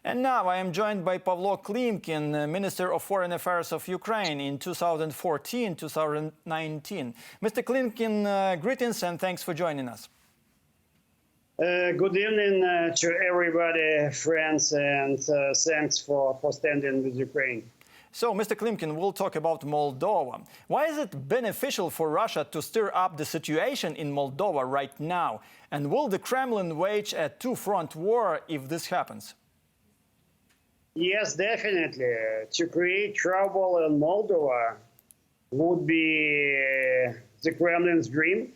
And now I am joined by Pavlo Klimkin, Minister of Foreign Affairs of Ukraine in 2014-2019. Mr. Klimkin, greetings and thanks for joining us. Good evening to everybody, friends, and thanks for standing with Ukraine. So, Mr. Klimkin, we'll talk about Moldova. Why is it beneficial for Russia to stir up the situation in Moldova right now? And will the Kremlin wage a two-front war if this happens? Yes, definitely. To create trouble in Moldova would be the Kremlin's dream.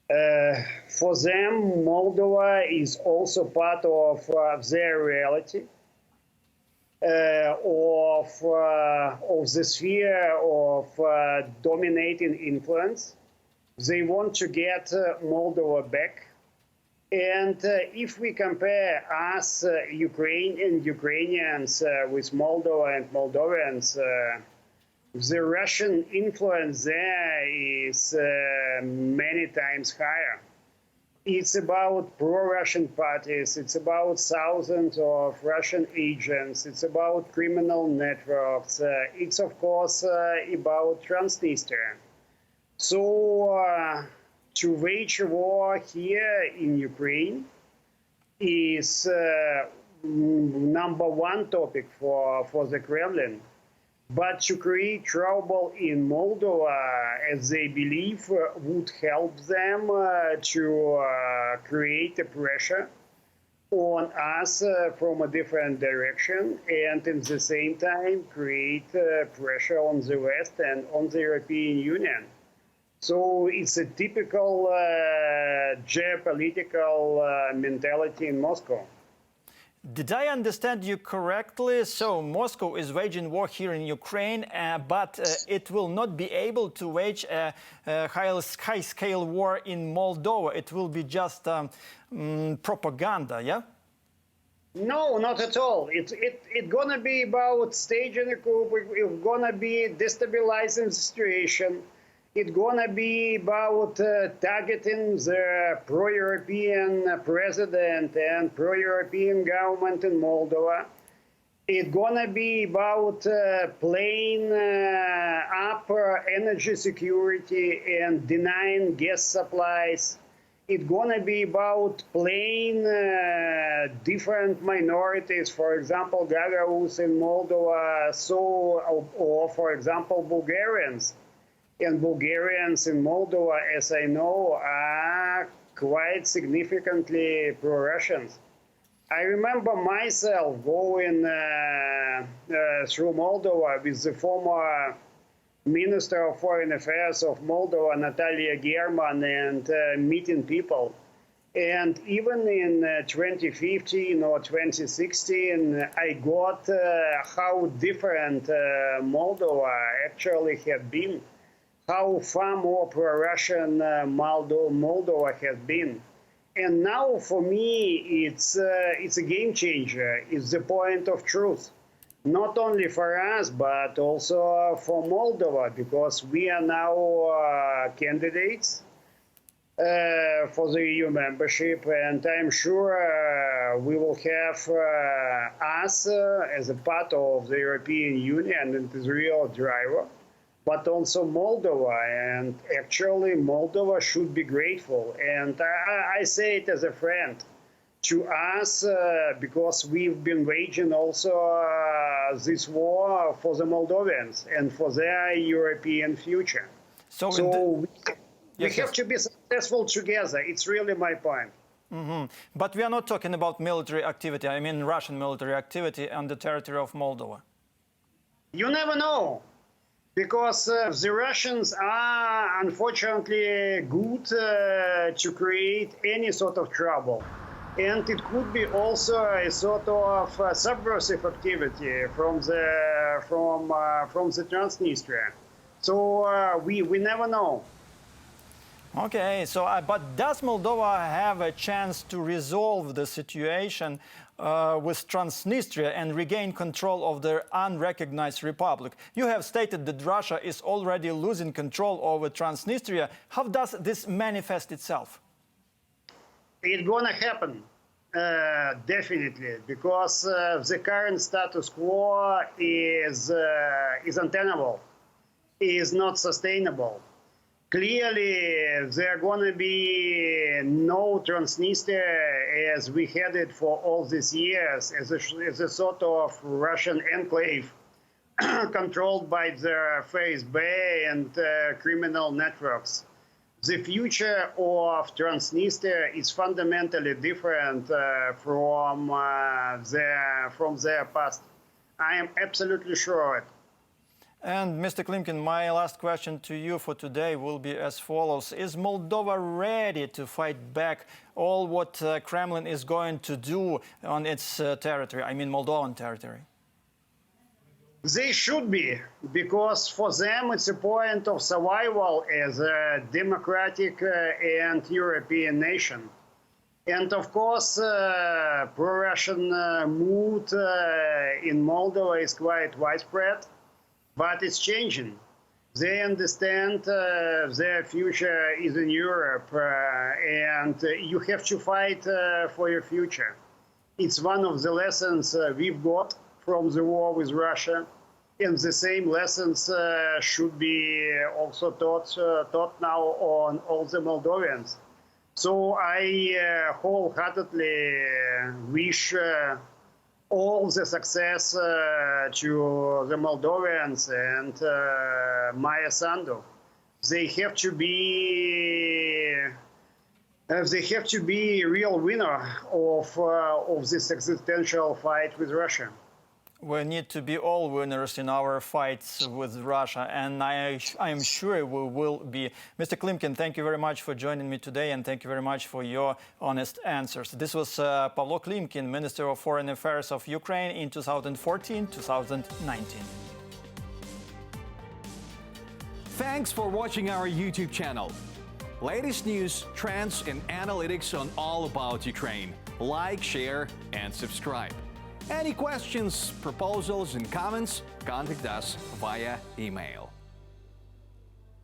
For them, Moldova is also part of their reality, of the sphere of dominating influence. They want to get Moldova back. And if we compare us, Ukraine and Ukrainians, with Moldova and Moldovans, the Russian influence there is many times higher. It's about pro-Russian parties, it's about thousands of Russian agents, it's about criminal networks, it's of course about Transnistria. So to wage a war here in Ukraine is number one topic for the Kremlin. But to create trouble in Moldova, as they believe, would help them to create a pressure on us from a different direction, and at the same time create pressure on the West and on the European Union. So it's a typical geopolitical mentality in Moscow. Did I understand you correctly? So Moscow is waging war here in Ukraine, but it will not be able to wage a high-scale war in Moldova. It will be just propaganda, yeah? No, not at all. It's gonna be about staging a coup. It's gonna be destabilizing the situation. It's gonna be about targeting the pro-European president and pro-European government in Moldova. It's gonna be about playing up energy security and denying gas supplies. It's gonna be about playing different minorities, for example, Gagauz in Moldova, or for example, Bulgarians. And Bulgarians in Moldova, as I know, are quite significantly pro-Russians. I remember myself going through Moldova with the former Minister of Foreign Affairs of Moldova, Natalia German, and meeting people. And even in 2015 or 2016, I got how different Moldova actually had been. How far more pro-Russian Moldova has been. And now, for me, it's a game changer. It's the point of truth, not only for us, but also for Moldova, because we are now candidates for the EU membership, and I'm sure we will have us as a part of the European Union and the real driver. But also Moldova, and actually Moldova should be grateful. And I say it as a friend to us because we've been waging also this war for the Moldovans and for their European future. So we have to be successful together. It's really my point. Mm-hmm. But we are not talking about military activity, I mean Russian military activity on the territory of Moldova. You never know. Because the Russians are, unfortunately, good to create any sort of trouble. And it could be also a sort of subversive activity from the Transnistria. So we never know. Okay, so but does Moldova have a chance to resolve the situation with Transnistria and regain control of their unrecognized republic? You have stated that Russia is already losing control over Transnistria. How does this manifest itself? It's gonna happen. Definitely, because the current status quo is untenable, is not sustainable. Clearly, there are going to be no Transnistria as we had it for all these years, as a sort of Russian enclave controlled by the FSB and criminal networks. The future of Transnistria is fundamentally different from their past. I am absolutely sure of it. And Mr. Klimkin, my last question to you for today will be as follows. Is Moldova ready to fight back all what Kremlin is going to do on its territory, I mean Moldovan territory? They should be, because for them it's a point of survival as a democratic and European nation. And of course, pro-Russian mood in Moldova is quite widespread, but it's changing. They understand their future is in Europe, and you have to fight for your future. It's one of the lessons we've got from the war with Russia, and the same lessons should be also taught now on all the Moldovians. So I wholeheartedly wish all the success to the Moldovians and Maya Sandu. They have to be real winner of this existential fight with Russia. We need to be all winners in our fights with Russia, and I am sure we will be. Mr. Klimkin, thank you very much for joining me today, and thank you very much for your honest answers. This was Pavlo Klimkin, Minister of Foreign Affairs of Ukraine in 2014-2019. Thanks for watching our YouTube channel. Latest news, trends, and analytics on all about Ukraine. Like, share, and subscribe. Any questions, proposals, and comments, contact us via email.